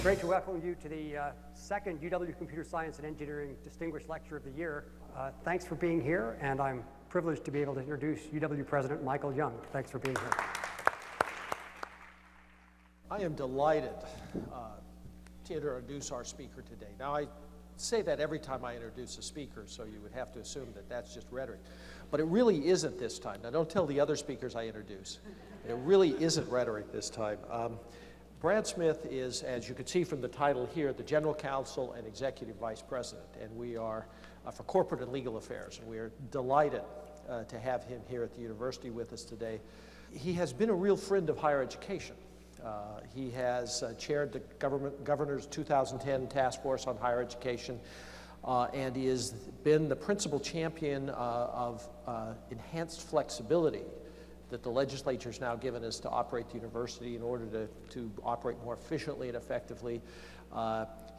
Great to welcome you to the second UW Computer Science and Engineering Distinguished Lecture of the Year. Thanks for being here, and I'm privileged to be able to introduce UW President Michael Young. Thanks for being here. I am delighted to introduce our speaker today. Now, I say that every time I introduce a speaker, so you would have to assume that that's just rhetoric. But it really isn't this time. Now, don't tell the other speakers I introduce. It really isn't rhetoric this time. Brad Smith is, as you can see from the title here, the General Counsel and Executive Vice President, and we are for Corporate and Legal Affairs, and we are delighted to have him here at the university with us today. He has been a real friend of higher education. He has chaired the Governor's 2010 Task Force on Higher Education, and he has been the principal champion of enhanced flexibility that the legislature has now given us to operate the university in order to operate more efficiently and effectively.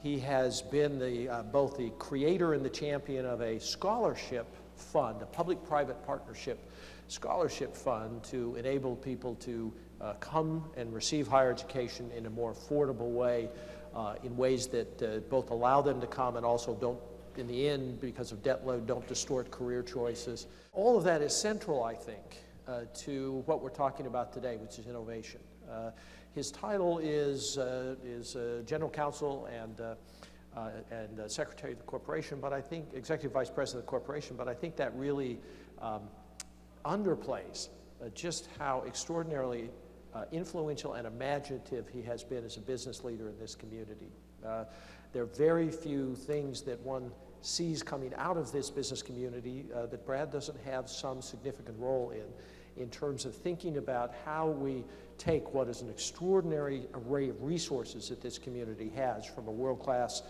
He has been both the creator and the champion of a scholarship fund, a public-private partnership scholarship fund to enable people to come and receive higher education in a more affordable way, in ways that both allow them to come and also don't, in the end, because of debt load, don't distort career choices. All of that is central, I think, to what we're talking about today, which is innovation. His title is General Counsel and Secretary of the Corporation, but I think Executive Vice President of the Corporation, but I think that really underplays just how extraordinarily influential and imaginative he has been as a business leader in this community. There are very few things that one sees coming out of this business community that Brad doesn't have some significant role in terms of thinking about how we take what is an extraordinary array of resources that this community has, from a world-class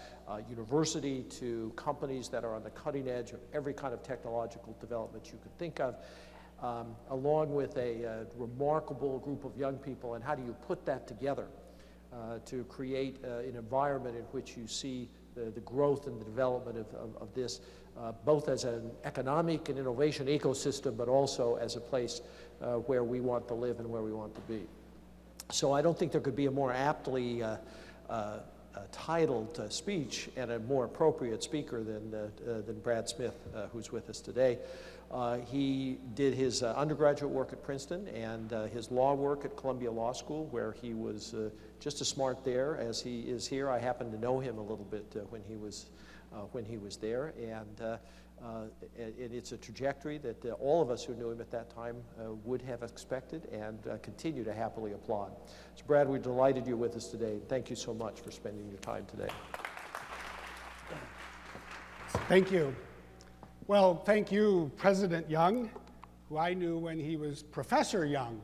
university to companies that are on the cutting edge of every kind of technological development you could think of, along with a remarkable group of young people, and how do you put that together to create an environment in which you see the growth and the development of this, both as an economic and innovation ecosystem, but also as a place where we want to live and where we want to be. So I don't think there could be a more aptly titled speech and a more appropriate speaker than Brad Smith, who's with us today. He did his undergraduate work at Princeton and his law work at Columbia Law School, where he was just as smart there as he is here. I happened to know him a little bit when he was there, and it's a trajectory that all of us who knew him at that time would have expected and continue to happily applaud. So Brad, we're delighted you're with us today. Thank you so much for spending your time today. Thank you. Well, thank you, President Young, who I knew when he was Professor Young.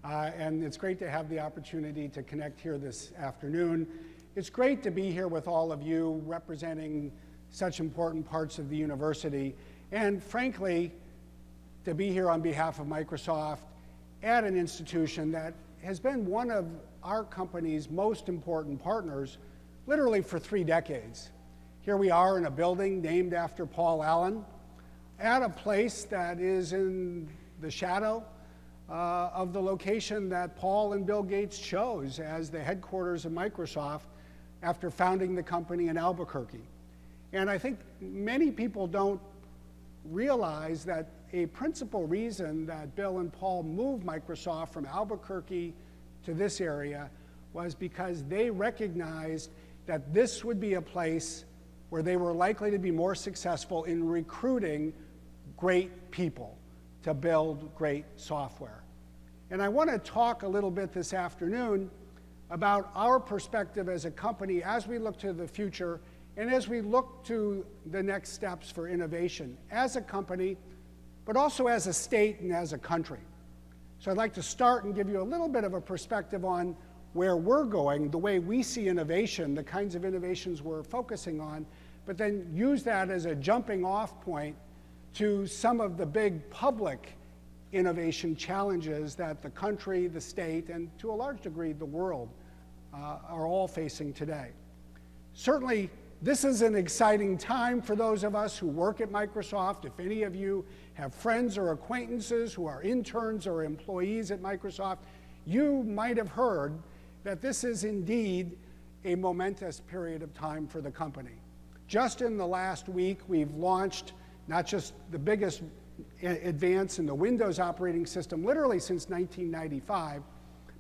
And it's great to have the opportunity to connect here this afternoon. It's great to be here with all of you representing such important parts of the university, and frankly, to be here on behalf of Microsoft at an institution that has been one of our company's most important partners literally for 3 decades. Here we are in a building named after Paul Allen, at a place that is in the shadow of the location that Paul and Bill Gates chose as the headquarters of Microsoft after founding the company in Albuquerque. And I think many people don't realize that a principal reason that Bill and Paul moved Microsoft from Albuquerque to this area was because they recognized that this would be a place where they were likely to be more successful in recruiting great people to build great software. And I want to talk a little bit this afternoon about our perspective as a company as we look to the future and as we look to the next steps for innovation as a company, but also as a state and as a country. So I'd like to start and give you a little bit of a perspective on where we're going, the way we see innovation, the kinds of innovations we're focusing on, but then use that as a jumping off point to some of the big public innovation challenges that the country, the state, and to a large degree the world are all facing today. Certainly, this is an exciting time for those of us who work at Microsoft. If any of you have friends or acquaintances who are interns or employees at Microsoft, you might have heard that this is indeed a momentous period of time for the company. Just in the last week, we've launched not just the biggest advance in the Windows operating system, literally since 1995,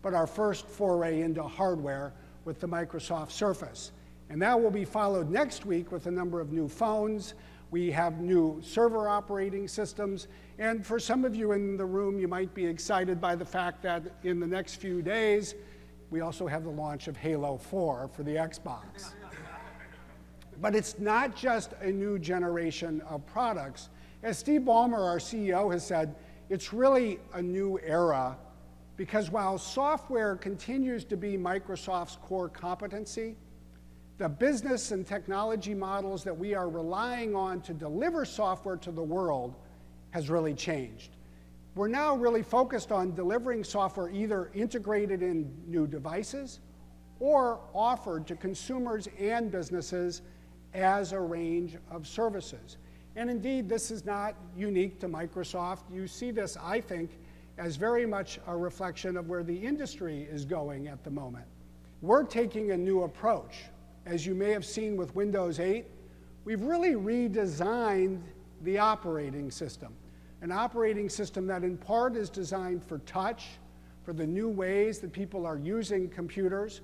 but our first foray into hardware with the Microsoft Surface. And that will be followed next week with a number of new phones. We have new server operating systems. And for some of you in the room, you might be excited by the fact that in the next few days, we also have the launch of Halo 4 for the Xbox. But it's not just a new generation of products. As Steve Ballmer, our CEO, has said, it's really a new era, because while software continues to be Microsoft's core competency, the business and technology models that we are relying on to deliver software to the world has really changed. We're now really focused on delivering software either integrated in new devices or offered to consumers and businesses as a range of services. And indeed, this is not unique to Microsoft. You see this, I think, as very much a reflection of where the industry is going at the moment. We're taking a new approach. As you may have seen with Windows 8, we've really redesigned the operating system. An operating system that in part is designed for touch, for the new ways that people are using computers,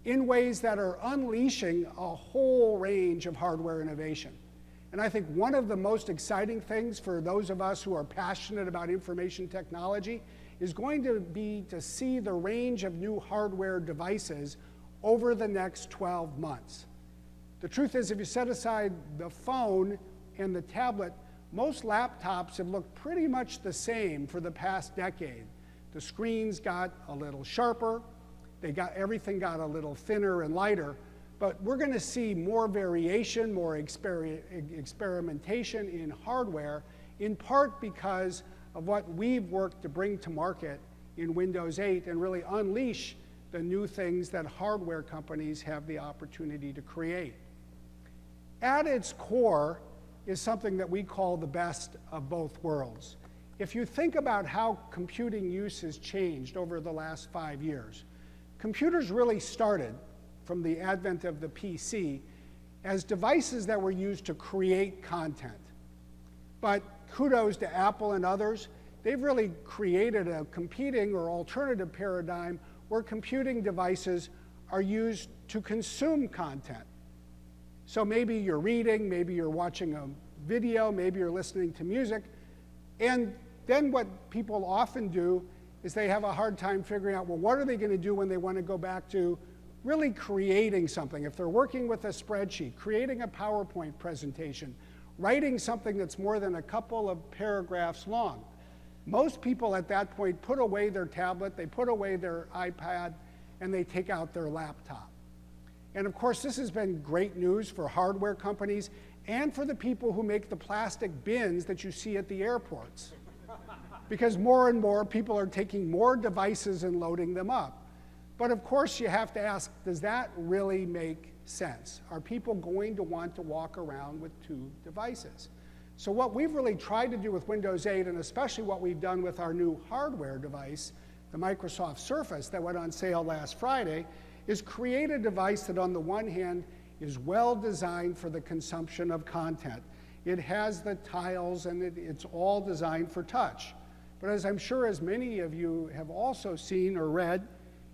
in ways that are unleashing a whole range of hardware innovation. And I think one of the most exciting things for those of us who are passionate about information technology is going to be to see the range of new hardware devices over the next 12 months. The truth is, if you set aside the phone and the tablet, most laptops have looked pretty much the same for the past decade. The screens got a little sharper, everything got a little thinner and lighter, but we're going to see more variation, more experimentation in hardware, in part because of what we've worked to bring to market in Windows 8 and really unleash the new things that hardware companies have the opportunity to create. At its core is something that we call the best of both worlds. If you think about how computing use has changed over the last 5 years, computers really started from the advent of the PC as devices that were used to create content. But kudos to Apple and others, they've really created a competing or alternative paradigm where computing devices are used to consume content. So maybe you're reading, maybe you're watching a video, maybe you're listening to music, and then what people often do is they have a hard time figuring out, well, what are they going to do when they want to go back to really creating something? If they're working with a spreadsheet, creating a PowerPoint presentation, writing something that's more than a couple of paragraphs long. Most people at that point put away their tablet, they put away their iPad, and they take out their laptop. And of course, this has been great news for hardware companies and for the people who make the plastic bins that you see at the airports. Because more and more people are taking more devices and loading them up. But of course, you have to ask, does that really make sense? Are people going to want to walk around with two devices? So what we've really tried to do with Windows 8, and especially what we've done with our new hardware device, the Microsoft Surface that went on sale last Friday, is create a device that on the one hand is well designed for the consumption of content. It has the tiles and it's all designed for touch. But as I'm sure as many of you have also seen or read,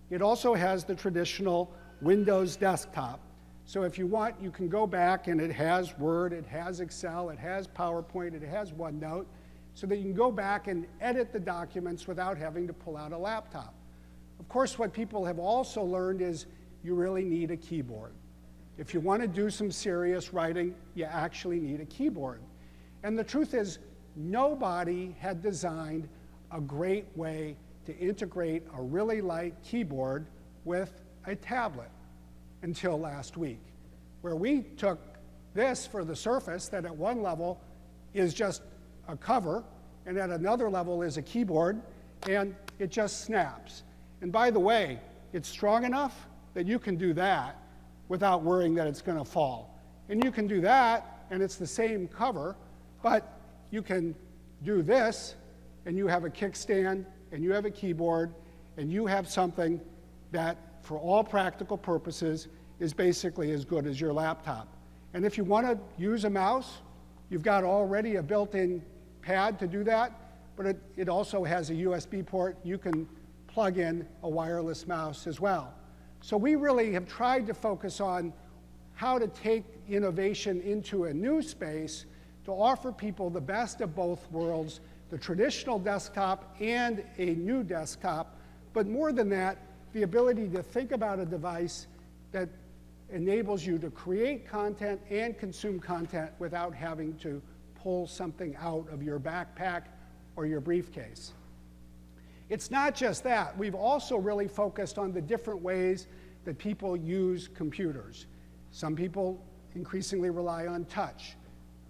it also has the traditional Windows desktop. So if you want, you can go back and it has Word, it has Excel, it has PowerPoint, it has OneNote, so that you can go back and edit the documents without having to pull out a laptop. Of course, what people have also learned is you really need a keyboard. If you want to do some serious writing, you actually need a keyboard. And the truth is, nobody had designed a great way to integrate a really light keyboard with a tablet until last week, where we took this for the Surface that at one level is just a cover, and at another level is a keyboard, and it just snaps. And by the way, it's strong enough that you can do that without worrying that it's going to fall. And you can do that, and it's the same cover, but you can do this, and you have a kickstand, and you have a keyboard, and you have something that, for all practical purposes, is basically as good as your laptop. And if you want to use a mouse, you've got already a built-in pad to do that, but it also has a USB port. You can plug in a wireless mouse as well. So we really have tried to focus on how to take innovation into a new space to offer people the best of both worlds, the traditional desktop and a new desktop, but more than that, the ability to think about a device that enables you to create content and consume content without having to pull something out of your backpack or your briefcase. It's not just that. We've also really focused on the different ways that people use computers. Some people increasingly rely on touch.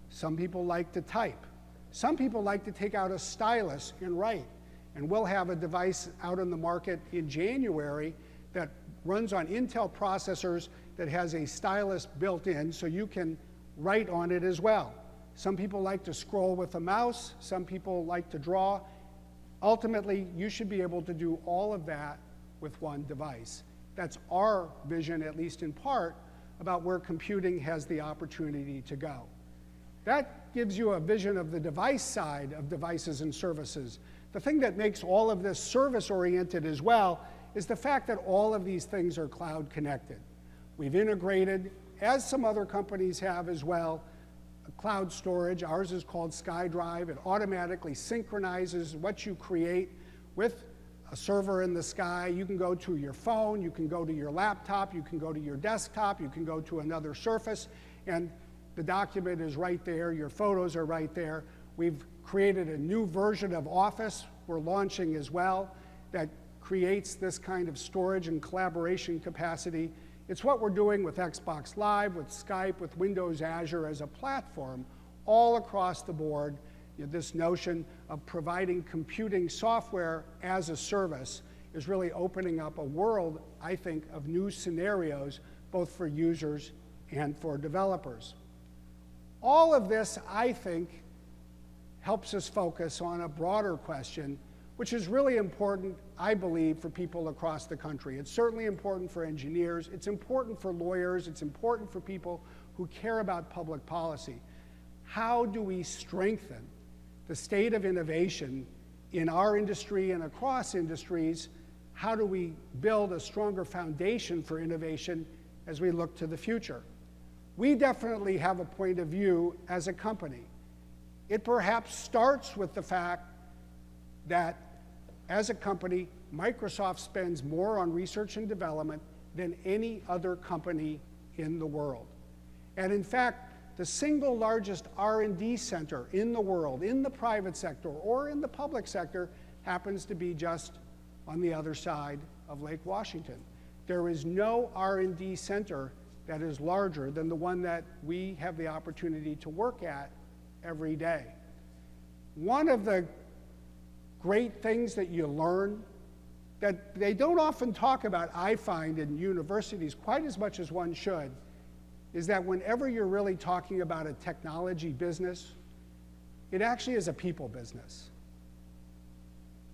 Some people like to type. Some people like to take out a stylus and write. And we'll have a device out on the market in January that runs on Intel processors that has a stylus built in so you can write on it as well. Some people like to scroll with a mouse. Some people like to draw. Ultimately, you should be able to do all of that with one device. That's our vision, at least in part, about where computing has the opportunity to go. That gives you a vision of the device side of devices and services. The thing that makes all of this service-oriented as well is the fact that all of these things are cloud connected. We've integrated, as some other companies have as well, cloud storage. Ours is called SkyDrive. It automatically synchronizes what you create with a server in the sky. You can go to your phone, you can go to your laptop, you can go to your desktop, you can go to another surface, and the document is right there, your photos are right there. We've created a new version of Office we're launching as well that creates this kind of storage and collaboration capacity. It's what we're doing with Xbox Live, with Skype, with Windows Azure as a platform, all across the board. This notion of providing computing software as a service is really opening up a world, I think, of new scenarios, both for users and for developers. All of this, I think, helps us focus on a broader question, which is really important, I believe, for people across the country. It's certainly important for engineers. It's important for lawyers. It's important for people who care about public policy. How do we strengthen the state of innovation in our industry and across industries? How do we build a stronger foundation for innovation as we look to the future? We definitely have a point of view as a company. It perhaps starts with the fact that as a company, Microsoft spends more on research and development than any other company in the world. And in fact, the single largest R&D center in the world, in the private sector or in the public sector, happens to be just on the other side of Lake Washington. There is no R&D center that is larger than the one that we have the opportunity to work at every day. One of the great things that you learn that they don't often talk about, I find, in universities quite as much as one should, is that whenever you're really talking about a technology business, it actually is a people business.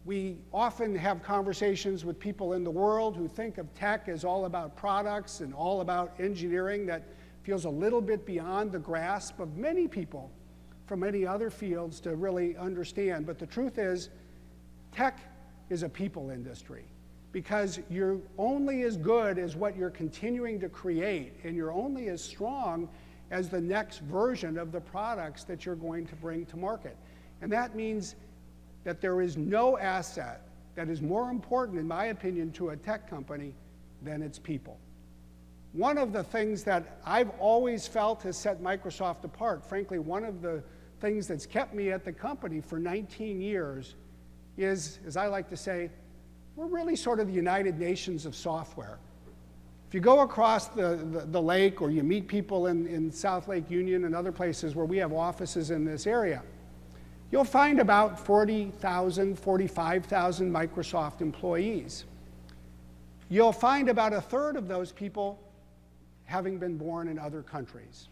We often have conversations with people in the world who think of tech as all about products and all about engineering that feels a little bit beyond the grasp of many people from many other fields to really understand. But the truth is, tech is a people industry because you're only as good as what you're continuing to create, and you're only as strong as the next version of the products that you're going to bring to market. And that means that there is no asset that is more important, in my opinion, to a tech company than its people. One of the things that I've always felt has set Microsoft apart, frankly, one of the things that's kept me at the company for 19 years is, as I like to say, we're really sort of the United Nations of software. If you go across the lake or you meet people in South Lake Union and other places where we have offices in this area, you'll find about 40,000, 45,000 Microsoft employees. You'll find about a third of those people having been born in other countries.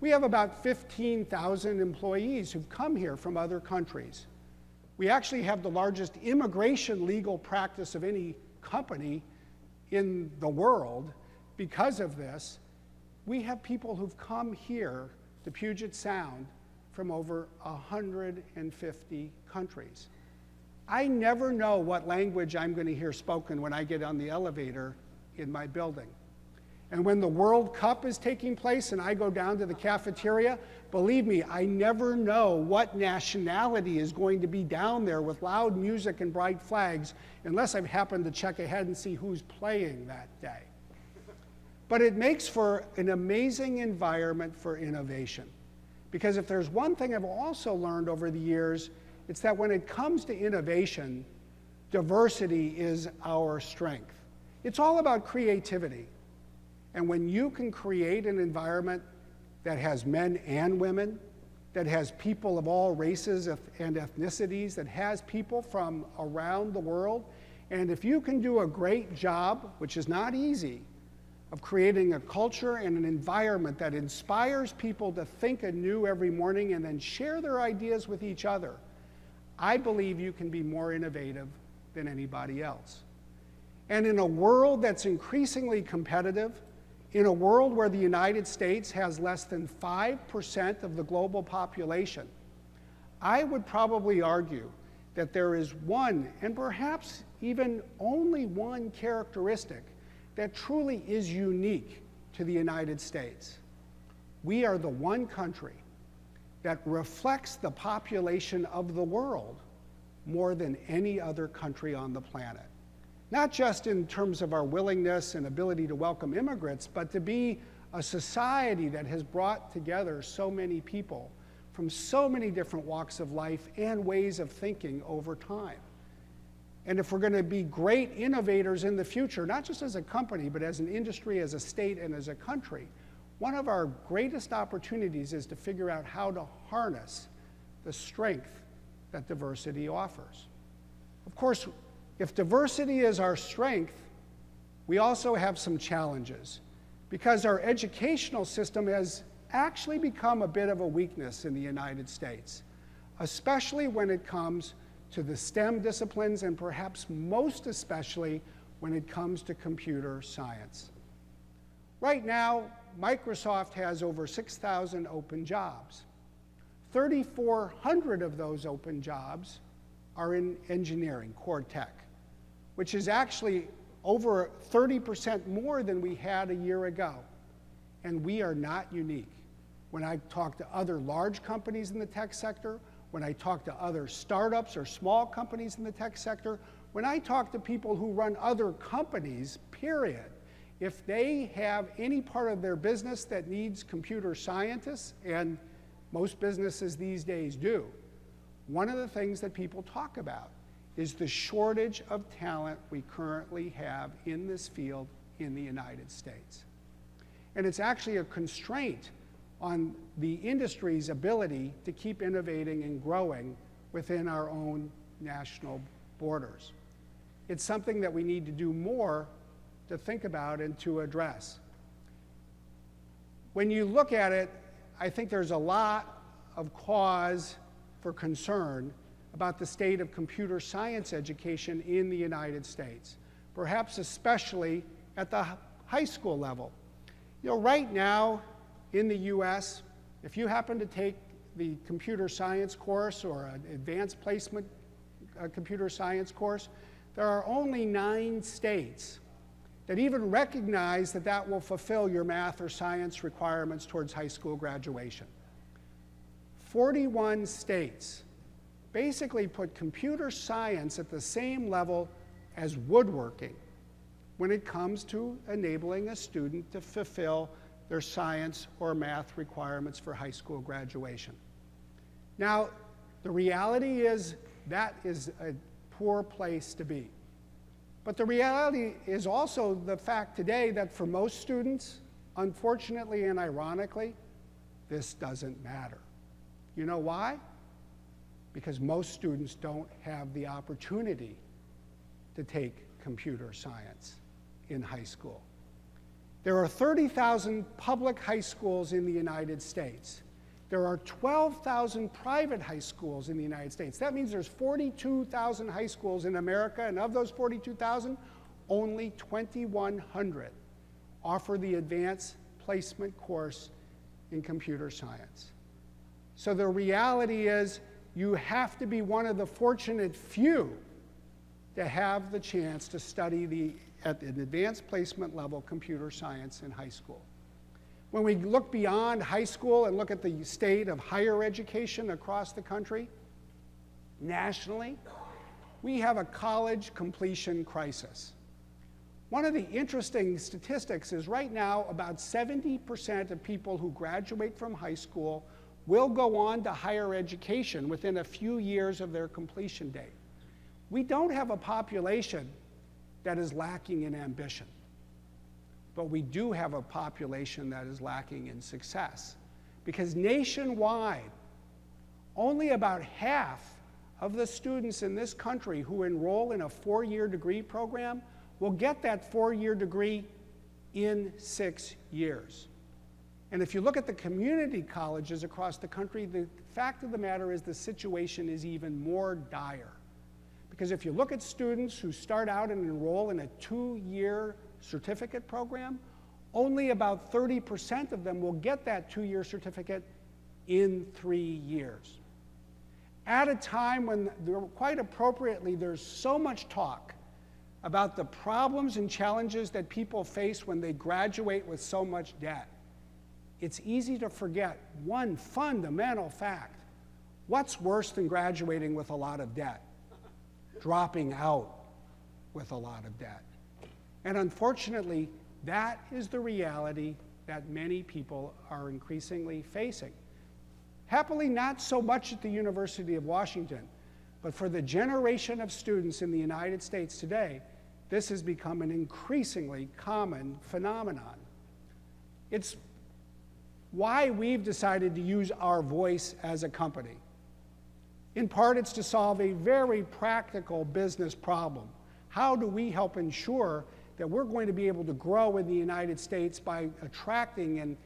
We have about 15,000 employees who've come here from other countries. We actually have the largest immigration legal practice of any company in the world. because of this, we have people who've come here to Puget Sound from over 150 countries. I never know what language I'm going to hear spoken when I get on the elevator in my building. And when the World Cup is taking place and I go down to the cafeteria, believe me, I never know what nationality is going to be down there with loud music and bright flags unless I've happened to check ahead and see who's playing that day. But it makes for an amazing environment for innovation. Because if there's one thing I've also learned over the years, it's that when it comes to innovation, diversity is our strength. It's all about creativity. And when you can create an environment that has men and women, that has people of all races and ethnicities, that has people from around the world, and if you can do a great job, which is not easy, of creating a culture and an environment that inspires people to think anew every morning and then share their ideas with each other, I believe you can be more innovative than anybody else. And in a world that's increasingly competitive, in a world where the United States has less than 5% of the global population, I would probably argue that there is one, and perhaps even only one characteristic that truly is unique to the United States. We are the one country that reflects the population of the world more than any other country on the planet. Not just in terms of our willingness and ability to welcome immigrants, but to be a society that has brought together so many people from so many different walks of life and ways of thinking over time. And if we're going to be great innovators in the future, not just as a company, but as an industry, as a state, and as a country, one of our greatest opportunities is to figure out how to harness the strength that diversity offers. Of course, if diversity is our strength, we also have some challenges, because our educational system has actually become a bit of a weakness in the United States, especially when it comes to the STEM disciplines, and perhaps most especially when it comes to computer science. Right now, Microsoft has over 6,000 open jobs. 3,400 of those open jobs are in engineering, core tech, which is actually over 30% more than we had a year ago. And we are not unique. When I talk to other large companies in the tech sector, when I talk to other startups or small companies in the tech sector, when I talk to people who run other companies, period, if they have any part of their business that needs computer scientists, and most businesses these days do, one of the things that people talk about is the shortage of talent we currently have in this field in the United States. And it's actually a constraint on the industry's ability to keep innovating and growing within our own national borders. It's something that we need to do more to think about and to address. When you look at it, I think there's a lot of cause for concern about the state of computer science education in the United States, perhaps especially at the high school level. You know, right now in the US, if you happen to take the computer science course or an advanced placement computer science course, there are only 9 states that even recognize that that will fulfill your math or science requirements towards high school graduation. 41 states basically put computer science at the same level as woodworking when it comes to enabling a student to fulfill their science or math requirements for high school graduation. Now, the reality is that is a poor place to be. But the reality is also the fact today that for most students, unfortunately and ironically, this doesn't matter. You know why? Because most students don't have the opportunity to take computer science in high school. There are 30,000 public high schools in the United States. There are 12,000 private high schools in the United States. That means there's 42,000 high schools in America, and of those 42,000, only 2,100 offer the advanced placement course in computer science. So the reality is you have to be one of the fortunate few to have the chance to study at an advanced placement level computer science in high school. When we look beyond high school and look at the state of higher education across the country, nationally, we have a college completion crisis. One of the interesting statistics is right now about 70% of people who graduate from high school will go on to higher education within a few years of their completion date. We don't have a population that is lacking in ambition, but we do have a population that is lacking in success. Because nationwide, only about half of the students in this country who enroll in a 4-year degree program will get that 4-year degree in 6 years. And if you look at the community colleges across the country, the fact of the matter is the situation is even more dire. Because if you look at students who start out and enroll in a 2-year certificate program, only about 30% of them will get that 2-year certificate in 3 years. At a time when, quite appropriately, there's so much talk about the problems and challenges that people face when they graduate with so much debt, it's easy to forget one fundamental fact. What's worse than graduating with a lot of debt? Dropping out with a lot of debt. And unfortunately, that is the reality that many people are increasingly facing. Happily, not so much at the University of Washington, but for the generation of students in the United States today, this has become an increasingly common phenomenon. It's why we've decided to use our voice as a company. In part, it's to solve a very practical business problem. How do we help ensure that we're going to be able to grow in the United States by attracting and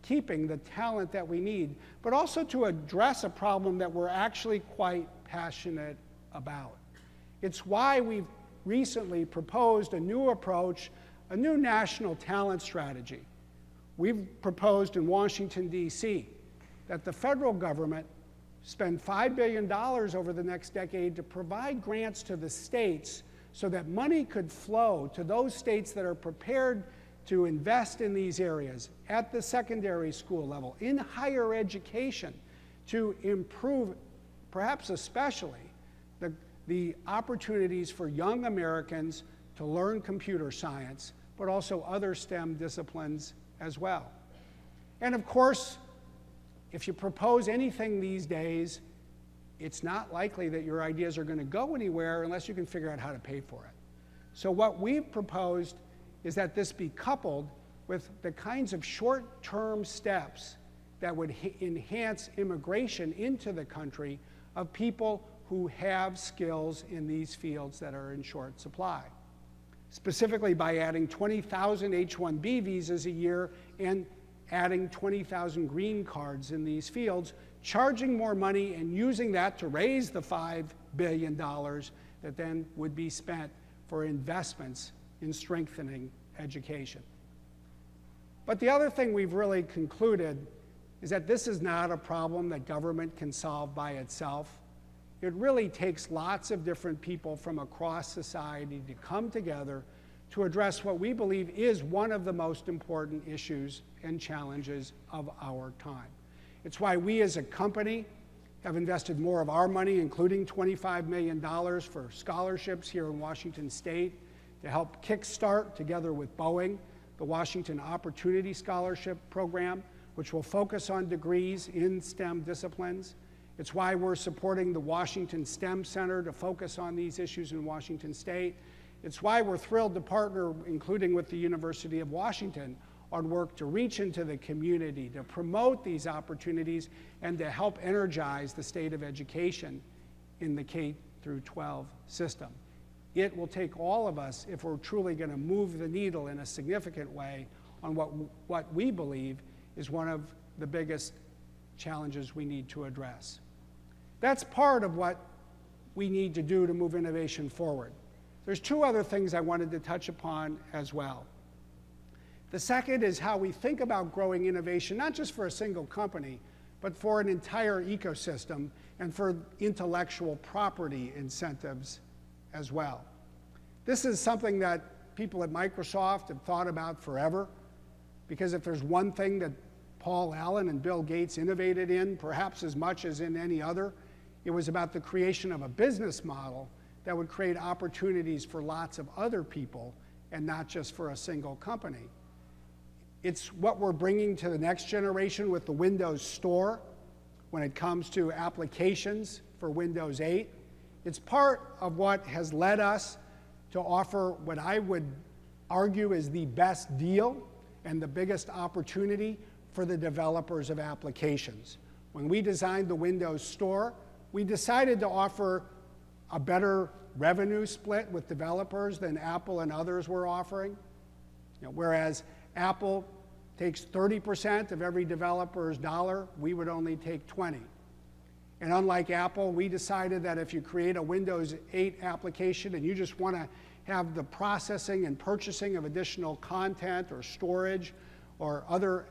keeping the talent that we need, but also to address a problem that we're actually quite passionate about. It's why we've recently proposed a new approach, a new national talent strategy. We've proposed in Washington, D.C., that the federal government spend $5 billion over the next decade to provide grants to the states so that money could flow to those states that are prepared to invest in these areas at the secondary school level, in higher education, to improve, perhaps especially, the opportunities for young Americans to learn computer science, but also other STEM disciplines as well. And of course, if you propose anything these days, it's not likely that your ideas are going to go anywhere unless you can figure out how to pay for it. So what we've proposed is that this be coupled with the kinds of short-term steps that would enhance immigration into the country of people who have skills in these fields that are in short supply. Specifically by adding 20,000 H-1B visas a year and adding 20,000 green cards in these fields, charging more money and using that to raise the $5 billion that then would be spent for investments in strengthening education. But the other thing we've really concluded is that this is not a problem that government can solve by itself. It really takes lots of different people from across society to come together to address what we believe is one of the most important issues and challenges of our time. It's why we as a company have invested more of our money, including $25 million for scholarships here in Washington State to help kickstart, together with Boeing, the Washington Opportunity Scholarship Program, which will focus on degrees in STEM disciplines. It's why we're supporting the Washington STEM Center to focus on these issues in Washington State. It's why we're thrilled to partner, including with the University of Washington, on work to reach into the community, to promote these opportunities, and to help energize the state of education in the K-12 system. It will take all of us if we're truly going to move the needle in a significant way on what we believe is one of the biggest challenges we need to address. That's part of what we need to do to move innovation forward. There's two other things I wanted to touch upon as well. The second is how we think about growing innovation, not just for a single company, but for an entire ecosystem and for intellectual property incentives as well. This is something that people at Microsoft have thought about forever, because if there's one thing that Paul Allen and Bill Gates innovated in, perhaps as much as in any other, it was about the creation of a business model that would create opportunities for lots of other people and not just for a single company. It's what we're bringing to the next generation with the Windows Store when it comes to applications for Windows 8. It's part of what has led us to offer what I would argue is the best deal and the biggest opportunity for the developers of applications. When we designed the Windows Store, we decided to offer a better revenue split with developers than Apple and others were offering. Whereas Apple takes 30% of every developer's dollar, we would only take 20. And unlike Apple, we decided that if you create a Windows 8 application and you just want to have the processing and purchasing of additional content or storage or other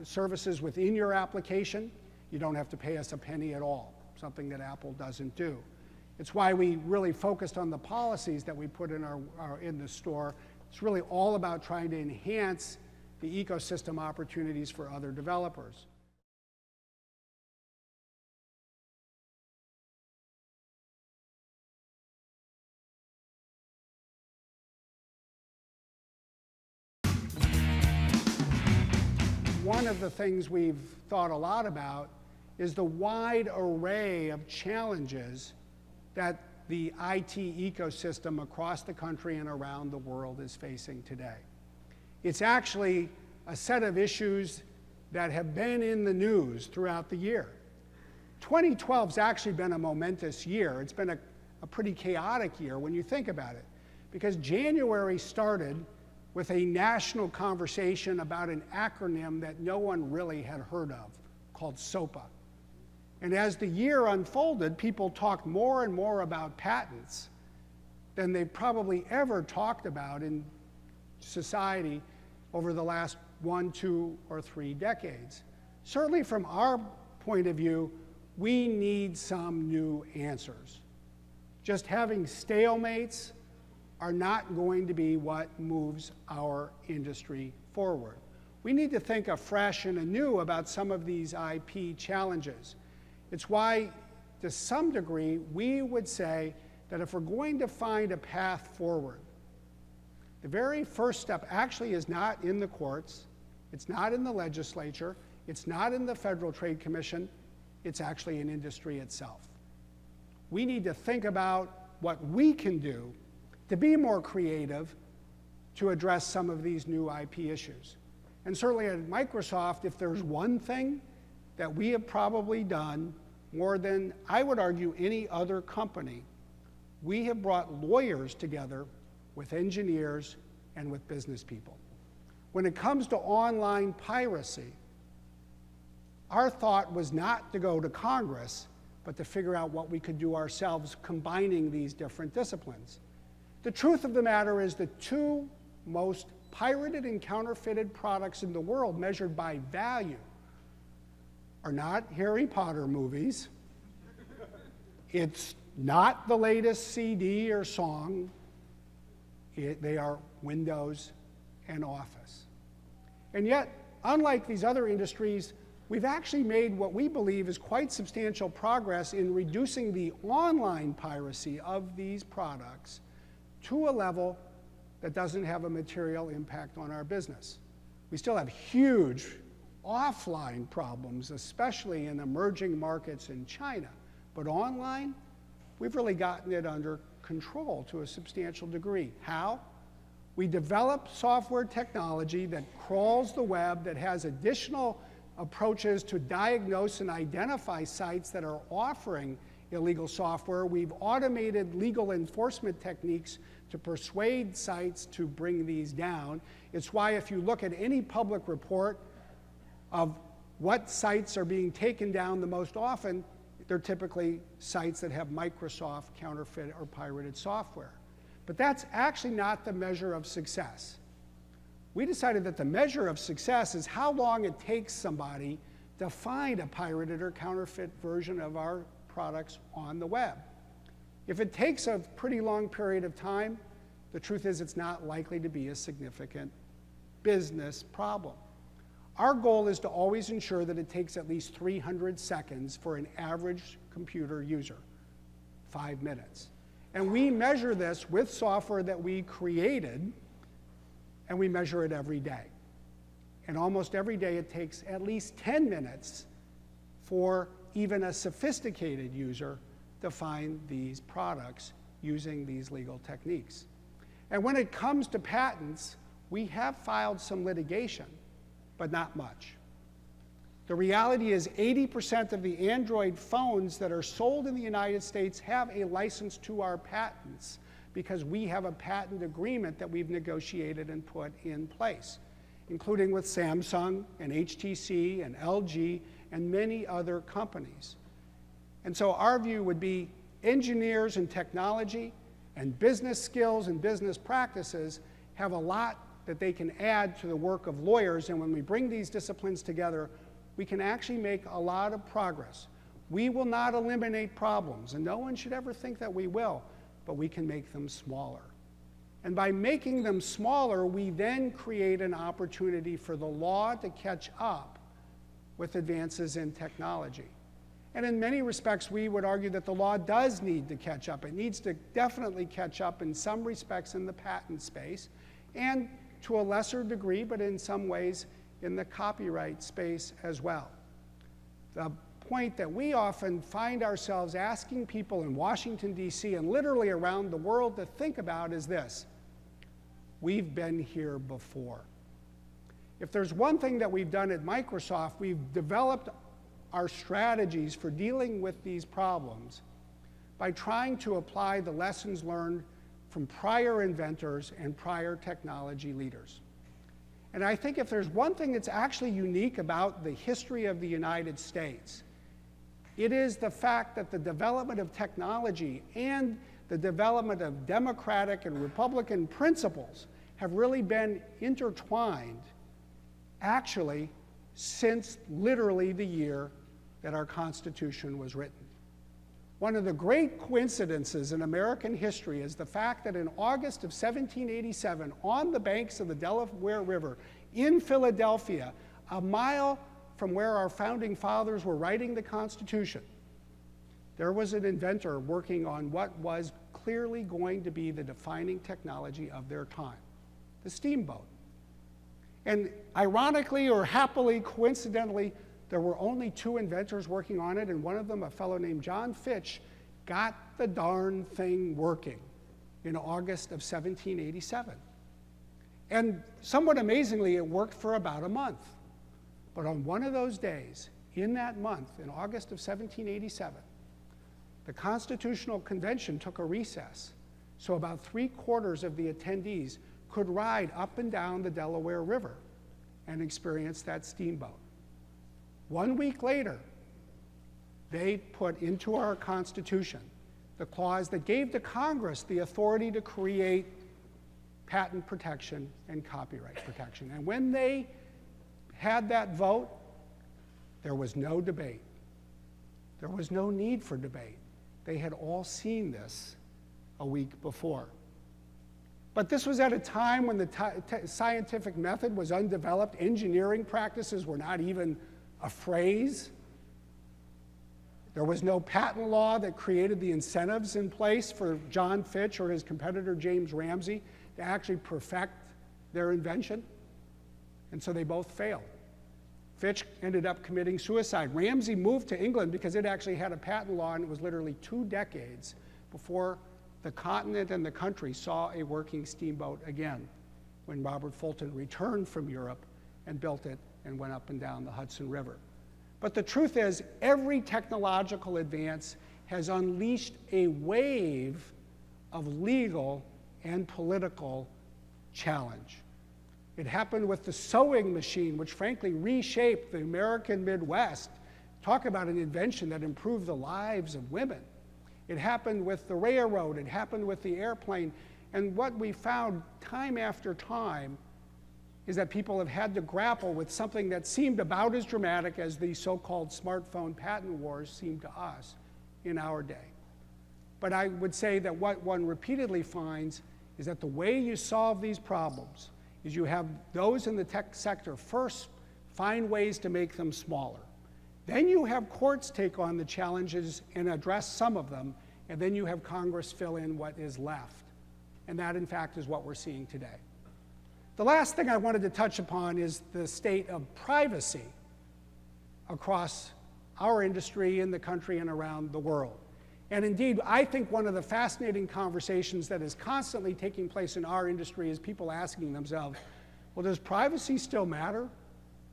services within your application, you don't have to pay us a penny at all, something that Apple doesn't do. It's why we really focused on the policies that we put in in the store. It's really all about trying to enhance the ecosystem opportunities for other developers. One of the things we've thought a lot about is the wide array of challenges that the IT ecosystem across the country and around the world is facing today. It's actually a set of issues that have been in the news throughout the year. 2012 has actually been a momentous year. It's been a pretty chaotic year when you think about it, because January started with a national conversation about an acronym that no one really had heard of, called SOPA. And as the year unfolded, people talked more and more about patents than they've probably ever talked about in society over the last 1, 2, or 3 decades. Certainly from our point of view, we need some new answers. Just having stalemates are not going to be what moves our industry forward. We need to think afresh and anew about some of these IP challenges. It's why, to some degree, we would say that if we're going to find a path forward, the very first step actually is not in the courts, it's not in the legislature, it's not in the Federal Trade Commission, it's actually in industry itself. We need to think about what we can do to be more creative to address some of these new IP issues. And certainly at Microsoft, if there's one thing that we have probably done more than, I would argue, any other company, we have brought lawyers together with engineers and with business people. When it comes to online piracy, our thought was not to go to Congress, but to figure out what we could do ourselves combining these different disciplines. The truth of the matter is the 2 most pirated and counterfeited products in the world measured by value are not Harry Potter movies. It's not the latest CD or song. They are Windows and Office. And yet, unlike these other industries, we've actually made what we believe is quite substantial progress in reducing the online piracy of these products to a level that doesn't have a material impact on our business. We still have huge offline problems, especially in emerging markets in China. But online, we've really gotten it under control to a substantial degree. How? We develop software technology that crawls the web, that has additional approaches to diagnose and identify sites that are offering illegal software. We've automated legal enforcement techniques to persuade sites to bring these down. It's why if you look at any public report of what sites are being taken down the most often, they're typically sites that have Microsoft counterfeit or pirated software. But that's actually not the measure of success. we decided that the measure of success is how long it takes somebody to find a pirated or counterfeit version of our products on the web. If it takes a pretty long period of time, the truth is it's not likely to be a significant business problem. Our goal is to always ensure that it takes at least 300 seconds for an average computer user, 5 minutes. And we measure this with software that we created, and we measure it every day. And almost every day it takes at least 10 minutes for even a sophisticated user to find these products using these legal techniques. And when it comes to patents, we have filed some litigation, but not much. The reality is 80% of the Android phones that are sold in the United States have a license to our patents because we have a patent agreement that we've negotiated and put in place, including with Samsung and HTC and LG and many other companies. And so our view would be engineers and technology and business skills and business practices have a lot that they can add to the work of lawyers, and when we bring these disciplines together, we can actually make a lot of progress. We will not eliminate problems, and no one should ever think that we will, but we can make them smaller. And by making them smaller, we then create an opportunity for the law to catch up with advances in technology. And in many respects, we would argue that the law does need to catch up. It needs to definitely catch up in some respects in the patent space, and to a lesser degree, but in some ways, in the copyright space as well. The point that we often find ourselves asking people in Washington, D.C., and literally around the world to think about is this: we've been here before. If there's one thing that we've done at Microsoft, we've developed our strategies for dealing with these problems by trying to apply the lessons learned from prior inventors and prior technology leaders. And I think if there's one thing that's actually unique about the history of the United States, it is the fact that the development of technology and the development of democratic and Republican principles have really been intertwined, actually, since literally the year that our Constitution was written. One of the great coincidences in American history is the fact that in August of 1787, on the banks of the Delaware River in Philadelphia, a mile from where our founding fathers were writing the Constitution, there was an inventor working on what was clearly going to be the defining technology of their time, the steamboat. And ironically or happily, coincidentally, there were only 2 inventors working on it, and one of them, a fellow named John Fitch, got the darn thing working in August of 1787. And somewhat amazingly, it worked for about a month. But on one of those days, in that month, in August of 1787, the Constitutional Convention took a recess, so about 3/4 of the attendees could ride up and down the Delaware River and experience that steamboat. 1 week later, they put into our Constitution the clause that gave to Congress the authority to create patent protection and copyright protection. And when they had that vote, there was no debate. There was no need for debate. They had all seen this a week before. But this was at a time when the scientific method was undeveloped. Engineering practices were not even a phrase. There was no patent law that created the incentives in place for John Fitch or his competitor James Ramsey to actually perfect their invention. And so they both failed. Fitch ended up committing suicide. Ramsey moved to England because it actually had a patent law, and it was literally 2 decades before the continent and the country saw a working steamboat again, when Robert Fulton returned from Europe and built it and went up and down the Hudson River. But the truth is, every technological advance has unleashed a wave of legal and political challenge. It happened with the sewing machine, which frankly reshaped the American Midwest. Talk about an invention that improved the lives of women. It happened with the railroad, it happened with the airplane, and what we found time after time is that people have had to grapple with something that seemed about as dramatic as the so-called smartphone patent wars seem to us in our day. But I would say that what one repeatedly finds is that the way you solve these problems is you have those in the tech sector first find ways to make them smaller. Then you have courts take on the challenges and address some of them, and then you have Congress fill in what is left. And that, in fact, is what we're seeing today. The last thing I wanted to touch upon is the state of privacy across our industry, in the country, and around the world. And indeed, I think one of the fascinating conversations that is constantly taking place in our industry is people asking themselves, well, does privacy still matter?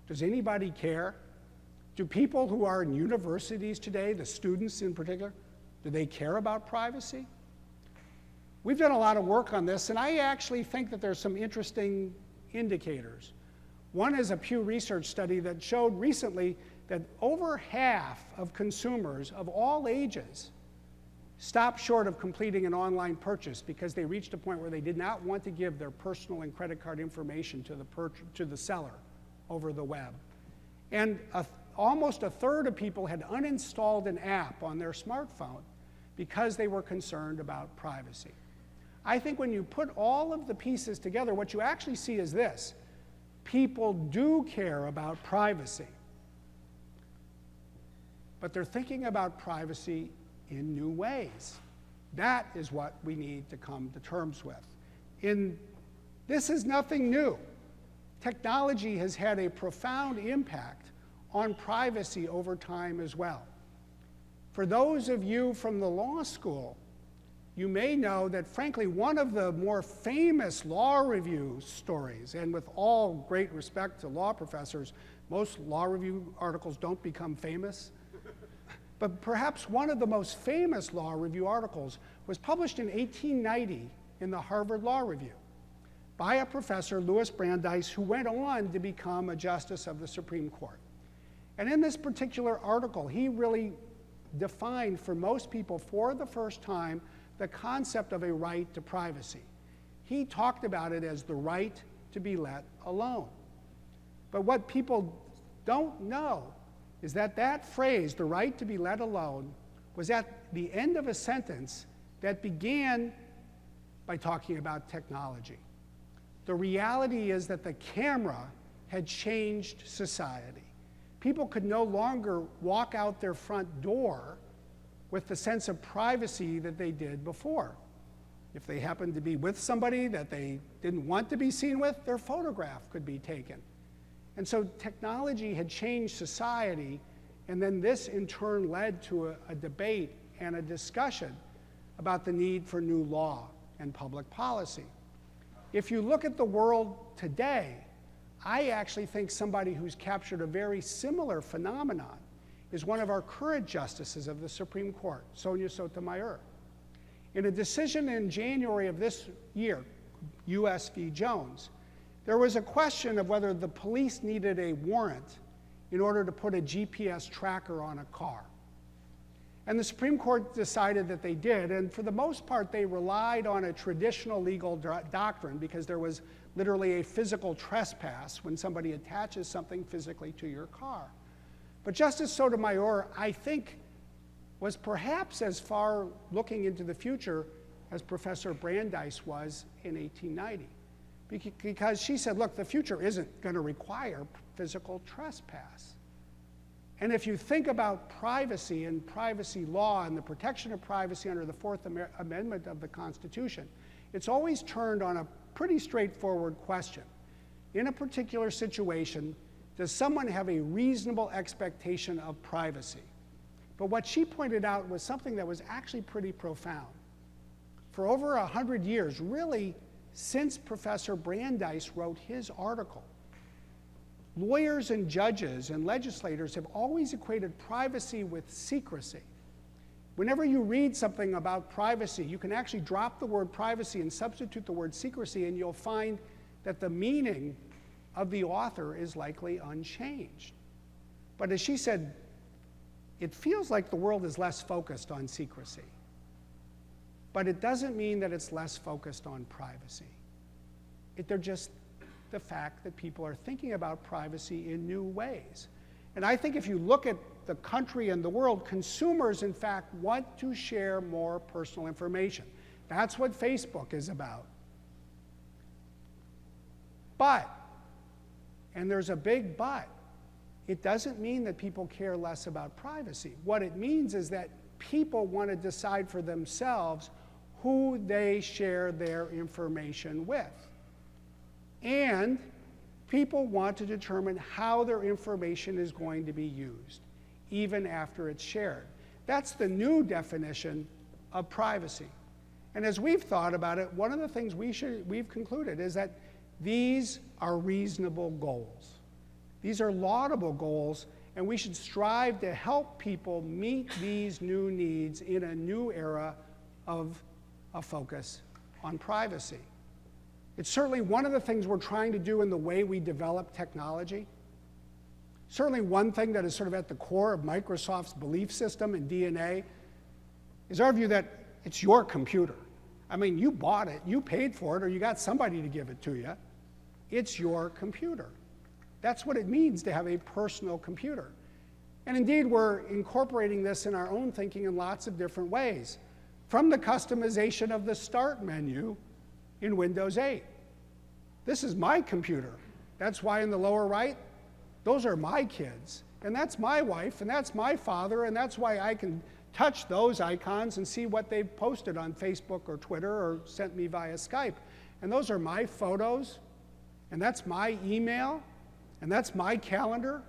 Does anybody care? Do people who are in universities today, the students in particular, do they care about privacy? We've done a lot of work on this, and I actually think that there's some interesting indicators. One is a Pew Research study that showed recently that over half of consumers of all ages stopped short of completing an online purchase because they reached a point where they did not want to give their personal and credit card information to the seller over the web. And almost a third of people had uninstalled an app on their smartphone because they were concerned about privacy. I think when you put all of the pieces together, what you actually see is this. People do care about privacy, but they're thinking about privacy in new ways. That is what we need to come to terms with. This is nothing new. Technology has had a profound impact on privacy over time as well. For those of you from the law school, you may know that, frankly, one of the more famous law review stories, and with all great respect to law professors, most law review articles don't become famous, but perhaps one of the most famous law review articles was published in 1890 in the Harvard Law Review by a professor, Louis Brandeis, who went on to become a justice of the Supreme Court. And in this particular article, he really defined for most people for the first time the concept of a right to privacy. He talked about it as the right to be let alone. But what people don't know is that that phrase, the right to be let alone, was at the end of a sentence that began by talking about technology. The reality is that the camera had changed society. People could no longer walk out their front door with the sense of privacy that they did before. If they happened to be with somebody that they didn't want to be seen with, their photograph could be taken. And so technology had changed society, and then this in turn led to a debate and a discussion about the need for new law and public policy. If you look at the world today, I actually think somebody who's captured a very similar phenomenon is one of our current justices of the Supreme Court, Sonia Sotomayor. In a decision in January of this year, U.S. v. Jones, there was a question of whether the police needed a warrant in order to put a GPS tracker on a car. And the Supreme Court decided that they did, and for the most part, they relied on a traditional legal doctrine because there was literally a physical trespass when somebody attaches something physically to your car. But Justice Sotomayor, I think, was perhaps as far looking into the future as Professor Brandeis was in 1890. Because she said, look, the future isn't going to require physical trespass. And if you think about privacy and privacy law and the protection of privacy under the Fourth Amendment of the Constitution, it's always turned on a pretty straightforward question. In a particular situation, does someone have a reasonable expectation of privacy? But what she pointed out was something that was actually pretty profound. For over 100 years, really since Professor Brandeis wrote his article, lawyers and judges and legislators have always equated privacy with secrecy. Whenever you read something about privacy, you can actually drop the word privacy and substitute the word secrecy, and you'll find that the meaning of the author is likely unchanged. But as she said, it feels like the world is less focused on secrecy. But it doesn't mean that it's less focused on privacy. They're just the fact that people are thinking about privacy in new ways. And I think if you look at the country and the world, consumers, in fact, want to share more personal information. That's what Facebook is about. But, and there's a big but, it doesn't mean that people care less about privacy. What it means is that people want to decide for themselves who they share their information with. And people want to determine how their information is going to be used, even after it's shared. That's the new definition of privacy. And as we've thought about it, one of the things we've concluded is that these are reasonable goals. These are laudable goals, and we should strive to help people meet these new needs in a new era of a focus on privacy. It's certainly one of the things we're trying to do in the way we develop technology. Certainly one thing that is sort of at the core of Microsoft's belief system and DNA is our view that it's your computer. I mean, you bought it, you paid for it, or you got somebody to give it to you. It's your computer. That's what it means to have a personal computer. And indeed, we're incorporating this in our own thinking in lots of different ways. From the customization of the Start menu in Windows 8. This is my computer. That's why in the lower right, those are my kids. And that's my wife, and that's my father, and that's why I can touch those icons and see what they've posted on Facebook or Twitter or sent me via Skype. And those are my photos, and that's my email, and that's my calendar,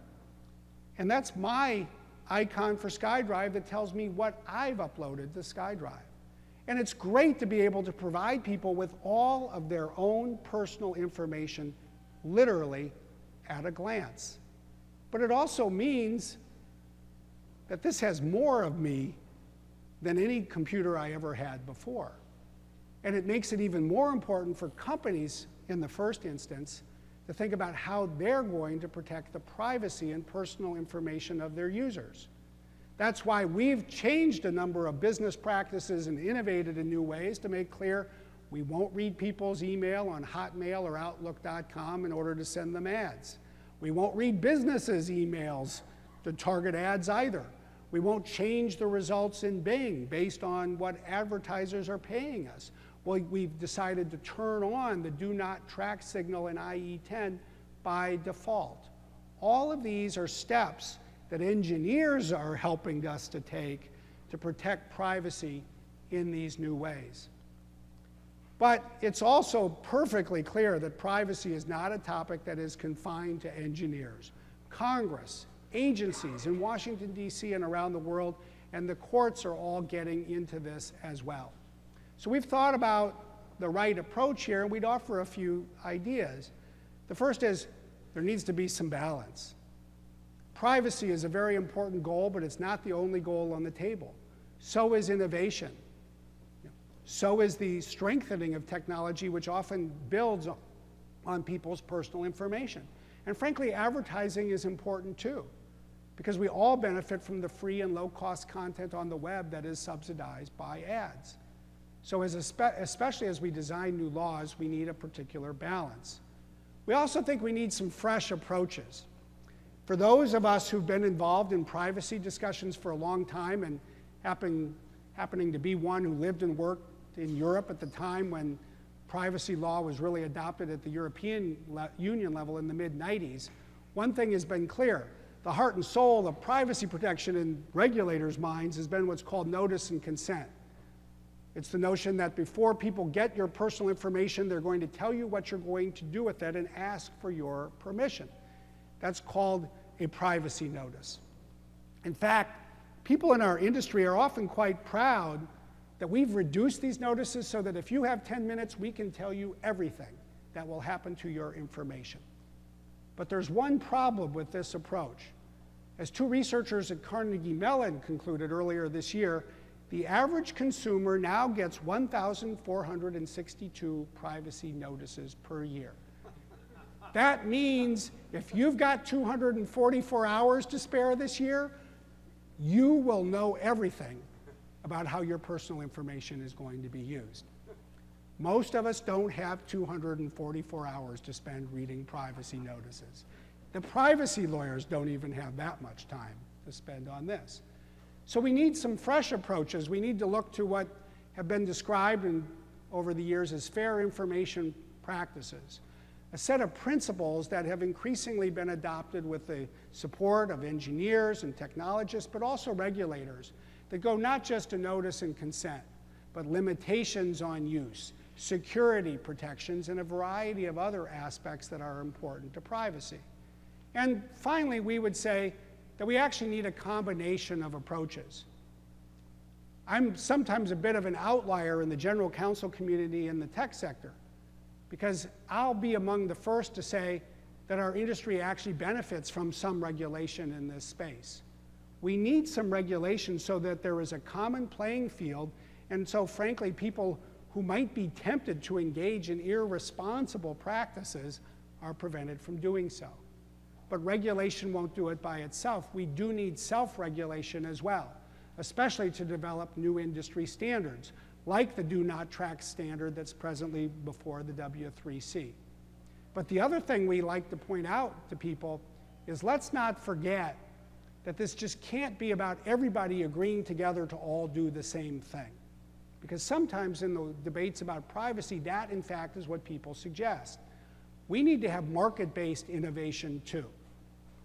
and that's my icon for SkyDrive that tells me what I've uploaded to SkyDrive. And it's great to be able to provide people with all of their own personal information, literally at a glance. But it also means that this has more of me than any computer I ever had before. And it makes it even more important for companies, in the first instance, to think about how they're going to protect the privacy and personal information of their users. That's why we've changed a number of business practices and innovated in new ways to make clear we won't read people's email on Hotmail or Outlook.com in order to send them ads. We won't read businesses' emails to target ads either. We won't change the results in Bing based on what advertisers are paying us. Well, we've decided to turn on the do not track signal in IE10 by default. All of these are steps that engineers are helping us to take to protect privacy in these new ways. But it's also perfectly clear that privacy is not a topic that is confined to engineers. Congress, agencies in Washington, D.C. and around the world, and the courts are all getting into this as well. So we've thought about the right approach here, and we'd offer a few ideas. The first is there needs to be some balance. Privacy is a very important goal, but it's not the only goal on the table. So is innovation. So is the strengthening of technology, which often builds on people's personal information. And frankly, advertising is important too, because we all benefit from the free and low-cost content on the web that is subsidized by ads. So especially as we design new laws, we need a particular balance. We also think we need some fresh approaches. For those of us who've been involved in privacy discussions for a long time and happening to be one who lived and worked in Europe at the time when privacy law was really adopted at the European Union level in the mid-90s, one thing has been clear. The heart and soul of privacy protection in regulators' minds has been what's called notice and consent. It's the notion that before people get your personal information, they're going to tell you what you're going to do with it and ask for your permission. That's called a privacy notice. In fact, people in our industry are often quite proud that we've reduced these notices so that if you have 10 minutes, we can tell you everything that will happen to your information. But there's one problem with this approach. As two researchers at Carnegie Mellon concluded earlier this year, the average consumer now gets 1,462 privacy notices per year. That means if you've got 244 hours to spare this year, you will know everything about how your personal information is going to be used. Most of us don't have 244 hours to spend reading privacy notices. The privacy lawyers don't even have that much time to spend on this. So we need some fresh approaches. We need to look to what have been described over the years as fair information practices, a set of principles that have increasingly been adopted with the support of engineers and technologists, but also regulators, that go not just to notice and consent, but limitations on use, security protections, and a variety of other aspects that are important to privacy. And finally, we would say that we actually need a combination of approaches. I'm sometimes a bit of an outlier in the general counsel community in the tech sector, because I'll be among the first to say that our industry actually benefits from some regulation in this space. We need some regulation so that there is a common playing field, and so frankly, people who might be tempted to engage in irresponsible practices are prevented from doing so. But regulation won't do it by itself. We do need self-regulation as well, especially to develop new industry standards, like the Do Not Track standard that's presently before the W3C. But the other thing we like to point out to people is, let's not forget that this just can't be about everybody agreeing together to all do the same thing. Because sometimes in the debates about privacy, that in fact is what people suggest. We need to have market-based innovation too.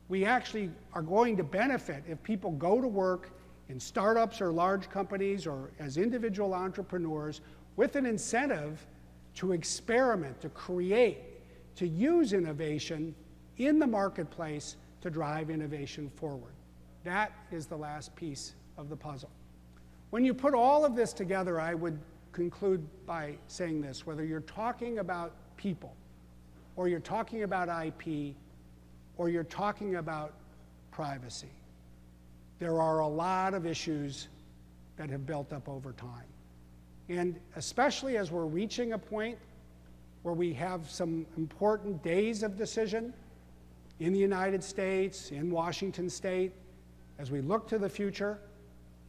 We actually are going to benefit if people go to work in startups or large companies or as individual entrepreneurs with an incentive to experiment, to create, to use innovation in the marketplace to drive innovation forward. That is the last piece of the puzzle. When you put all of this together, I would conclude by saying this: whether you're talking about people, or you're talking about IP, or you're talking about privacy, there are a lot of issues that have built up over time. And especially as we're reaching a point where we have some important days of decision in the United States, in Washington State, as we look to the future,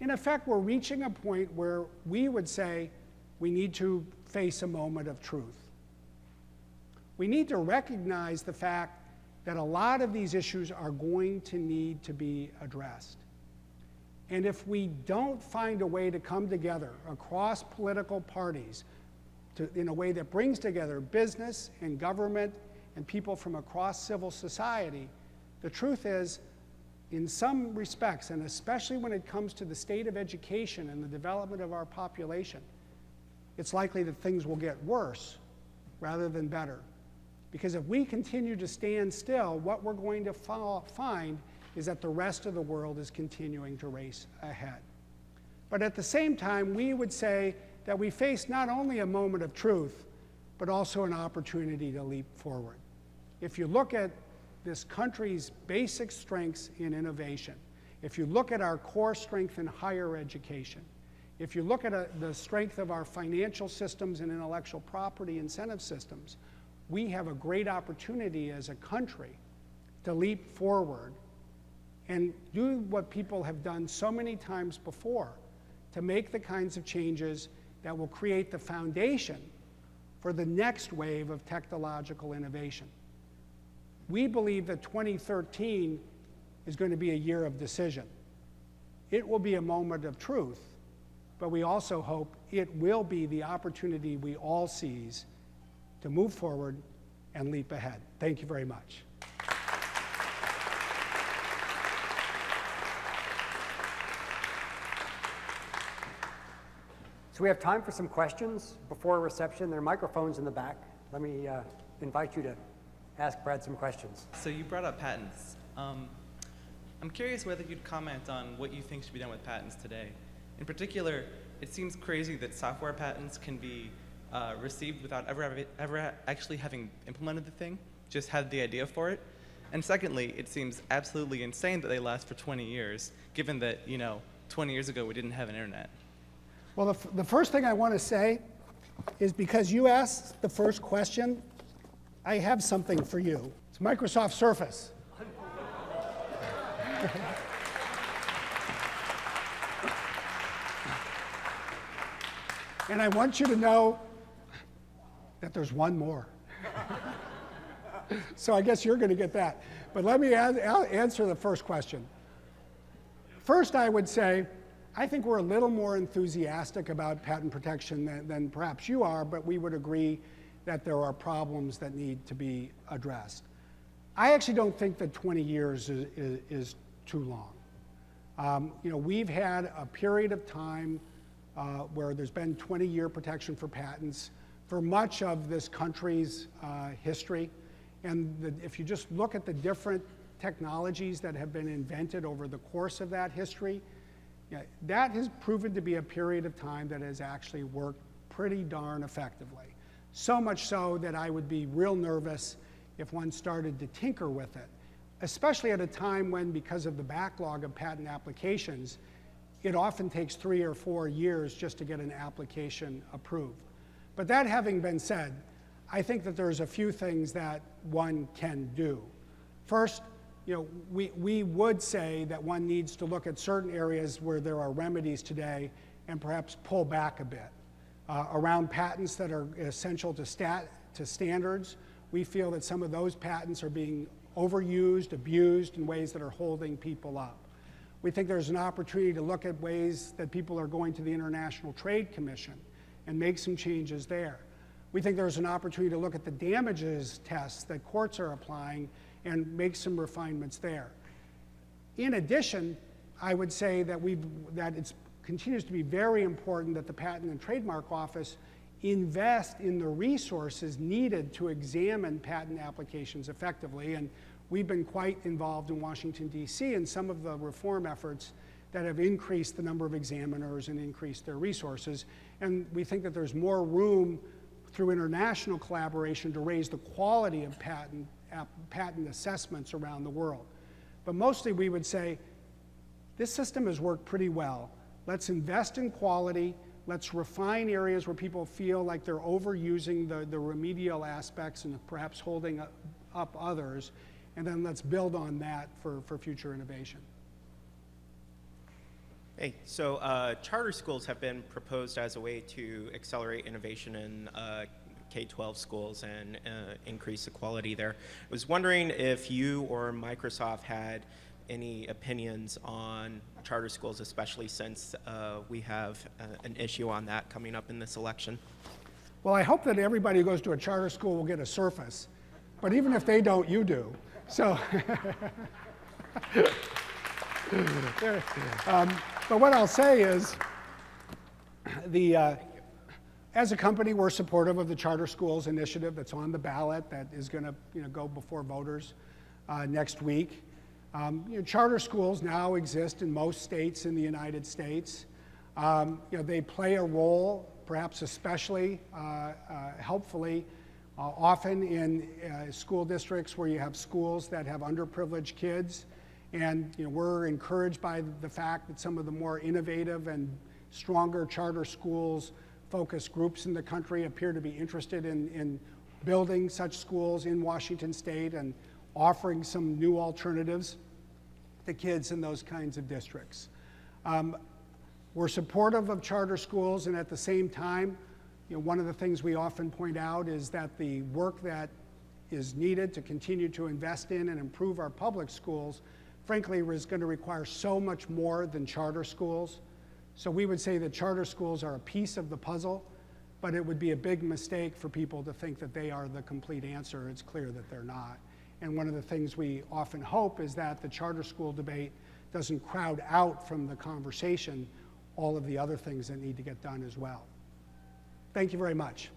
in effect, we're reaching a point where we would say we need to face a moment of truth. We need to recognize the fact that a lot of these issues are going to need to be addressed. And if we don't find a way to come together across political parties in a way that brings together business and government and people from across civil society, the truth is, in some respects, and especially when it comes to the state of education and the development of our population, it's likely that things will get worse rather than better. Because if we continue to stand still, what we're going to find is that the rest of the world is continuing to race ahead. But at the same time, we would say that we face not only a moment of truth, but also an opportunity to leap forward. If you look at this country's basic strengths in innovation, if you look at our core strength in higher education, if you look at the strength of our financial systems and intellectual property incentive systems, we have a great opportunity as a country to leap forward and do what people have done so many times before, to make the kinds of changes that will create the foundation for the next wave of technological innovation. We believe that 2013 is going to be a year of decision. It will be a moment of truth, but we also hope it will be the opportunity we all seize to move forward and leap ahead. Thank you very much. So we have time for some questions before reception. There are microphones in the back. Let me invite you to ask Brad some questions. So you brought up patents. I'm curious whether you'd comment on what you think should be done with patents today. In particular, it seems crazy that software patents can be received without ever actually having implemented the thing, just had the idea for it. And secondly, it seems absolutely insane that they last for 20 years, given that, 20 years ago we didn't have an internet. Well, the first thing I want to say is, because you asked the first question, I have something for you. It's Microsoft Surface. And I want you to know that there's one more. So I guess you're going to get that. But let me answer the first question. First, I would say, I think we're a little more enthusiastic about patent protection than perhaps you are, but we would agree that there are problems that need to be addressed. I actually don't think that 20 years is too long. We've had a period of time where there's been 20-year protection for patents for much of this country's history. And if you just look at the different technologies that have been invented over the course of that history, that has proven to be a period of time that has actually worked pretty darn effectively. So much so that I would be real nervous if one started to tinker with it, especially at a time when, because of the backlog of patent applications, it often takes 3 or 4 years just to get an application approved. But that having been said, I think that there's a few things that one can do. First, we would say that one needs to look at certain areas where there are remedies today and perhaps pull back a bit. Around patents that are essential to standards, we feel that some of those patents are being overused, abused in ways that are holding people up. We think there's an opportunity to look at ways that people are going to the International Trade Commission and make some changes there. We think there's an opportunity to look at the damages tests that courts are applying and make some refinements there. In addition, I would say that it continues to be very important that the Patent and Trademark Office invest in the resources needed to examine patent applications effectively. And we've been quite involved in Washington, D.C. in some of the reform efforts that have increased the number of examiners and increased their resources. And we think that there's more room through international collaboration to raise the quality of patent assessments around the world. But mostly we would say, this system has worked pretty well. Let's invest in quality. Let's refine areas where people feel like they're overusing the remedial aspects and perhaps holding up others. And then let's build on that for future innovation. Hey, so charter schools have been proposed as a way to accelerate innovation in K-12 schools and increase the quality there. I was wondering if you or Microsoft had any opinions on charter schools, especially since we have an issue on that coming up in this election. Well, I hope that everybody who goes to a charter school will get a Surface, but even if they don't, you do. So, but what I'll say is, as a company, we're supportive of the charter schools initiative that's on the ballot that is going to go before voters next week. Charter schools now exist in most states in the United States. They play a role, perhaps especially helpfully, often in school districts where you have schools that have underprivileged kids. And we're encouraged by the fact that some of the more innovative and stronger charter schools focused groups in the country appear to be interested in building such schools in Washington state and offering some new alternatives to kids in those kinds of districts. We're supportive of charter schools, and at the same time, one of the things we often point out is that the work that is needed to continue to invest in and improve our public schools, frankly, is going to require so much more than charter schools. So we would say that charter schools are a piece of the puzzle, but it would be a big mistake for people to think that they are the complete answer. It's clear that they're not. And one of the things we often hope is that the charter school debate doesn't crowd out from the conversation all of the other things that need to get done as well. Thank you very much.